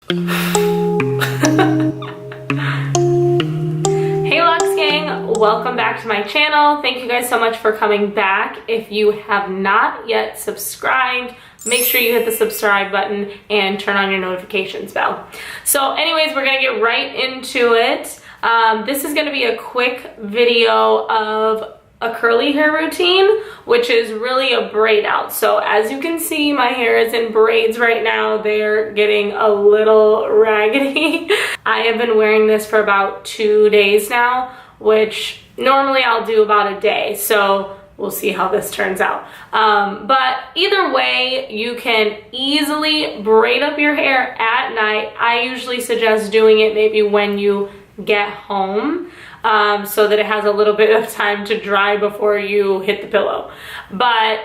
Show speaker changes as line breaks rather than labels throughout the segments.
Hey Lux Gang, welcome back to my channel. Thank you guys so much for coming back. If you have not yet subscribed, make sure you hit the subscribe button and turn on your notifications bell. So anyways, we're gonna get right into it. This is gonna be a quick video of a curly hair routine, which is really a braid out. So as you can see, my hair is in braids right now. They're getting a little raggedy. I have been wearing this for about 2 days now, which normally I'll do about a day. So we'll see how this turns out. But either way, you can easily braid up your hair at night. I usually suggest doing it maybe when you get home, so that it has a little bit of time to dry before you hit the pillow. But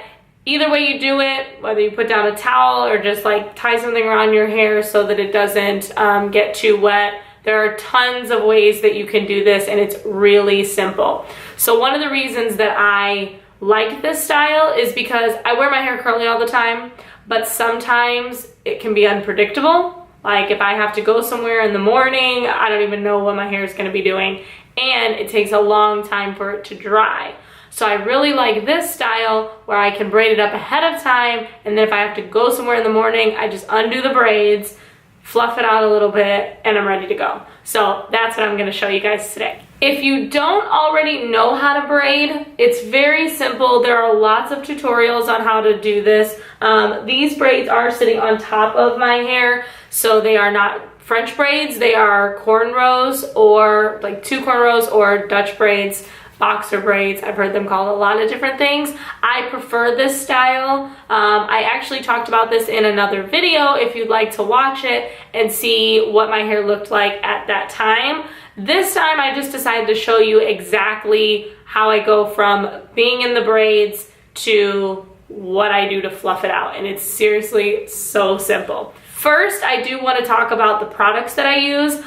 either way you do it, whether you put down a towel or just like tie something around your hair so that it doesn't get too wet, there are tons of ways that you can do this, and it's really simple. So one of the reasons that I like this style is because I wear my hair curly all the time, but sometimes it can be unpredictable. Like if I have to go somewhere in the morning, I don't even know what my hair is going to be doing, and it takes a long time for it to dry. So I really like this style where I can braid it up ahead of time, and then if I have to go somewhere in the morning, I just undo the braids, fluff it out a little bit, and I'm ready to go. So that's what I'm going to show you guys today. If you don't already know how to braid, it's very simple. There are lots of tutorials on how to do this. These braids are sitting on top of my hair, so they are not French braids. They are cornrows, or like 2 cornrows, or Dutch braids, boxer braids. I've heard them called a lot of different things. I prefer this style. I actually talked about this in another video if you'd like to watch it and see what my hair looked like at that time. This time I just decided to show you exactly how I go from being in the braids to what I do to fluff it out, and it's seriously so simple. First, I do want to talk about the products that I use.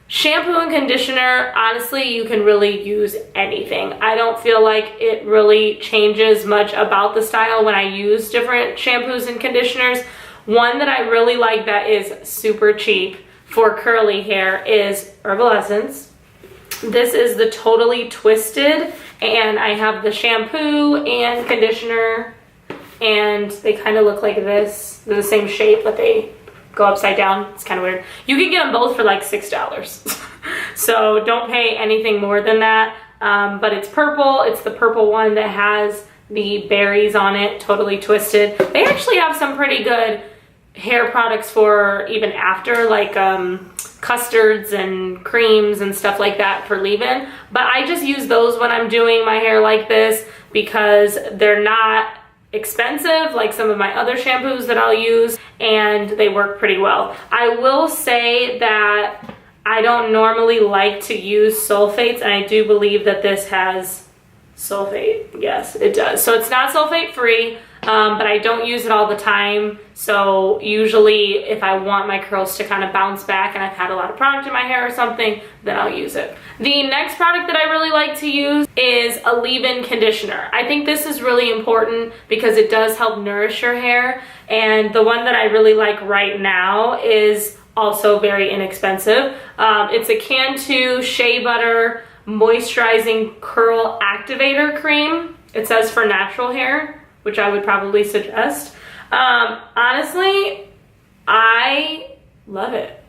Shampoo and conditioner, honestly, you can really use anything. I don't feel like it really changes much about the style when I use different shampoos and conditioners. One that I really like that is super cheap for curly hair is Herbal Essence. This is the Totally Twisted, and I have the shampoo and conditioner, and they kind of look like this. They're the same shape, but they go upside down. It's kind of weird. You can get them both for like $6. So don't pay anything more than that. But it's purple. It's the purple one that has the berries on it, Totally Twisted. They actually have some pretty good hair products for even after, like custards and creams and stuff like that for leave-in. But I just use those when I'm doing my hair like this because they're not expensive like some of my other shampoos that I'll use, and they work pretty well. I will say that I don't normally like to use sulfates, and I do believe that this has sulfate. Yes, it does. So it's not sulfate free, but I don't use it all the time. So usually if I want my curls to kind of bounce back and I've had a lot of product in my hair or something, then I'll use it. The next product that I really like to use is a leave-in conditioner. I think this is really important because it does help nourish your hair, and the one that I really like right now is also very inexpensive. It's a Cantu Shea Butter Moisturizing Curl Activator Cream. It says for natural hair, which I would probably suggest. Honestly, I love it.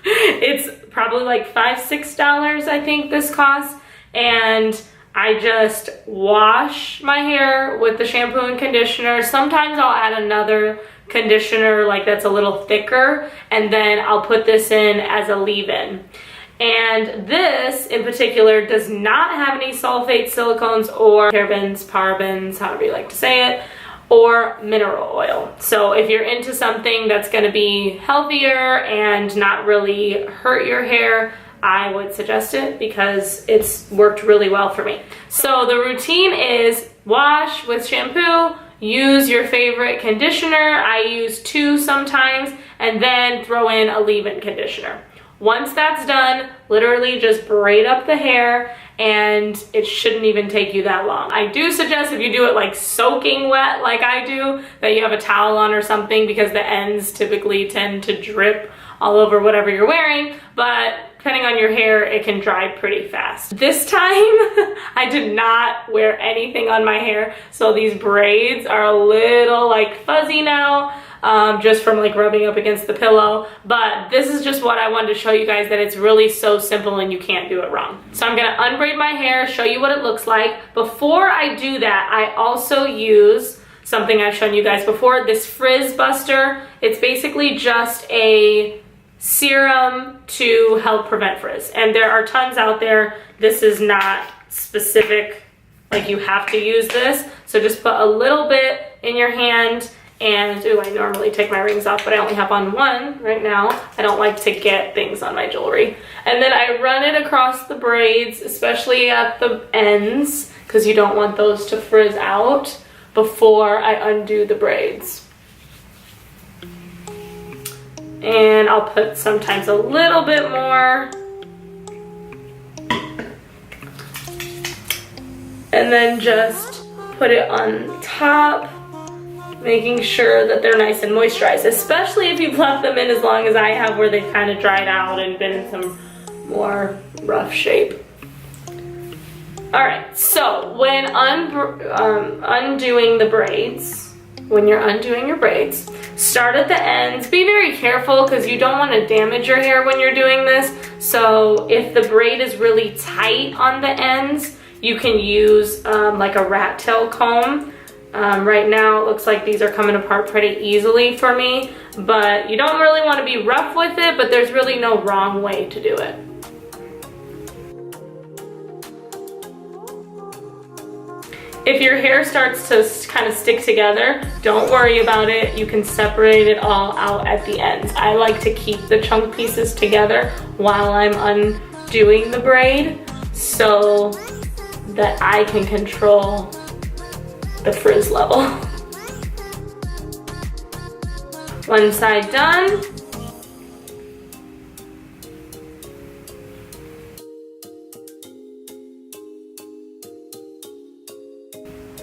It's probably like $5–6 I think this costs, and I just wash my hair with the shampoo and conditioner. Sometimes I'll add another conditioner like that's a little thicker, and then I'll put this in as a leave-in. And this in particular does not have any sulfates, silicones, or parabens, however you like to say it, or mineral oil. So if you're into something that's going to be healthier and not really hurt your hair, I would suggest it because it's worked really well for me. So the routine is wash with shampoo, use your favorite conditioner. I use 2 sometimes, and then throw in a leave-in conditioner. Once that's done, literally just braid up the hair, and it shouldn't even take you that long. I do suggest if you do it like soaking wet like I do, that you have a towel on or something, because the ends typically tend to drip all over whatever you're wearing, but depending on your hair, it can dry pretty fast. This time, I did not wear anything on my hair, so these braids are a little like fuzzy now, just from like rubbing up against the pillow. But this is just what I wanted to show you guys, that it's really so simple and you can't do it wrong. So I'm gonna unbraid my hair, show you what it looks like. Before I do that, I also use something I've shown you guys before, this Frizz Buster. It's basically just a serum to help prevent frizz, and there are tons out there. This is not specific, like you have to use this, so just put a little bit in your hand. And ooh, I normally take my rings off, but I only have on one right now. I don't like to get things on my jewelry. And then I run it across the braids, especially at the ends, because you don't want those to frizz out before I undo the braids. And I'll put sometimes a little bit more. And then just put it on top, making sure that they're nice and moisturized, especially if you've left them in as long as I have, where they've kind of dried out and been in some more rough shape. All right, so when undoing the braids, when you're undoing your braids, start at the ends. Be very careful because you don't want to damage your hair when you're doing this. So if the braid is really tight on the ends, you can use like a rat tail comb. Right now it looks like these are coming apart pretty easily for me, but you don't really want to be rough with it, but there's really no wrong way to do it. If your hair starts to kind of stick together, don't worry about it. You can separate it all out at the ends. I like to keep the chunk pieces together while I'm undoing the braid so that I can control the frizz level. One side done.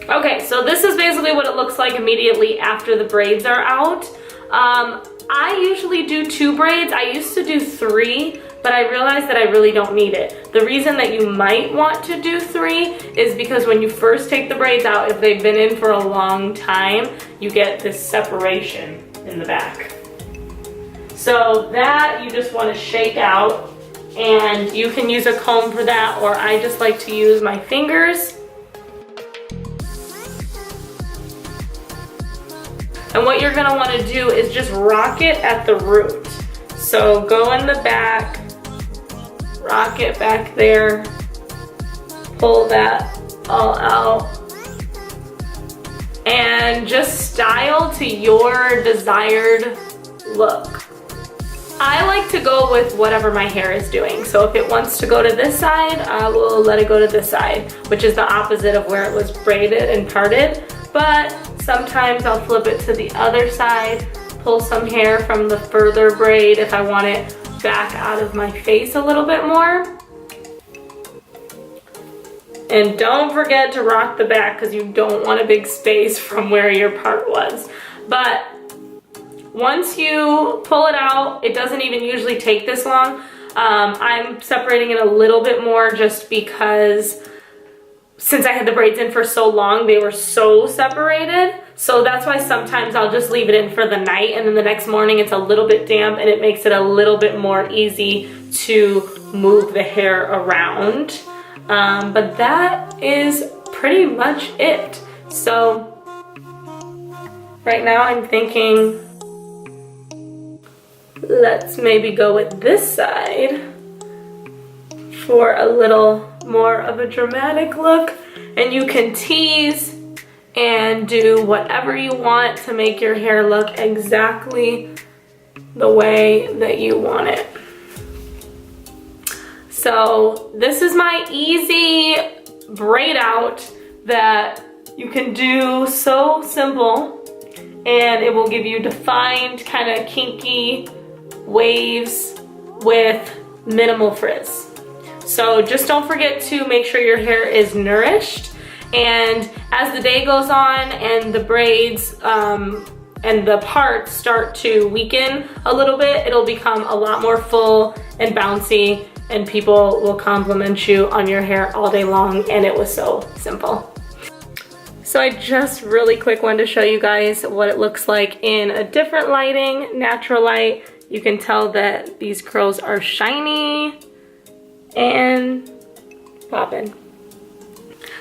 Okay, so this is basically what it looks like immediately after the braids are out. I usually do 2 braids. I used to do 3, but I realized that I really don't need it. The reason that you might want to do 3 is because when you first take the braids out, if they've been in for a long time, you get this separation in the back. So that you just want to shake out, and you can use a comb for that, or I just like to use my fingers. And what you're gonna wanna do is just rock it at the root. So go in the back, rock it back there, pull that all out, and just style to your desired look. I like to go with whatever my hair is doing. So if it wants to go to this side, I will let it go to this side, which is the opposite of where it was braided and parted. But sometimes I'll flip it to the other side, pull some hair from the further braid if I want it back out of my face a little bit more. And don't forget to rock the back because you don't want a big space from where your part was. But once you pull it out, it doesn't even usually take this long. I'm separating it a little bit more just because since I had the braids in for so long, they were so separated. So that's why sometimes I'll just leave it in for the night, and then the next morning it's a little bit damp and it makes it a little bit more easy to move the hair around. But that is pretty much it. So right now I'm thinking, let's maybe go with this side for a little more of a dramatic look, and you can tease and do whatever you want to make your hair look exactly the way that you want it. So this is my easy braid out that you can do so simple, and it will give you defined kind of kinky waves with minimal frizz. So just don't forget to make sure your hair is nourished, and as the day goes on and the braids and the parts start to weaken a little bit, it'll become a lot more full and bouncy, and people will compliment you on your hair all day long, and it was so simple. So I just really quick wanted to show you guys what it looks like in a different lighting, natural light. You can tell that these curls are shiny and popping.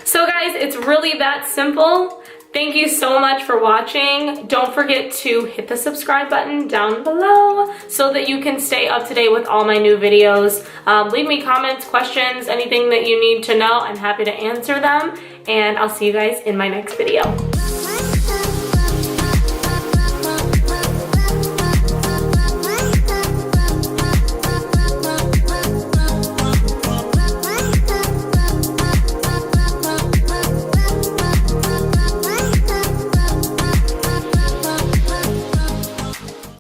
So guys, it's really that simple. Thank you so much for watching. Don't forget to hit the subscribe button down below so that you can stay up to date with all my new videos. Leave me comments, questions, anything that you need to know. I'm happy to answer them, and I'll see you guys in my next video.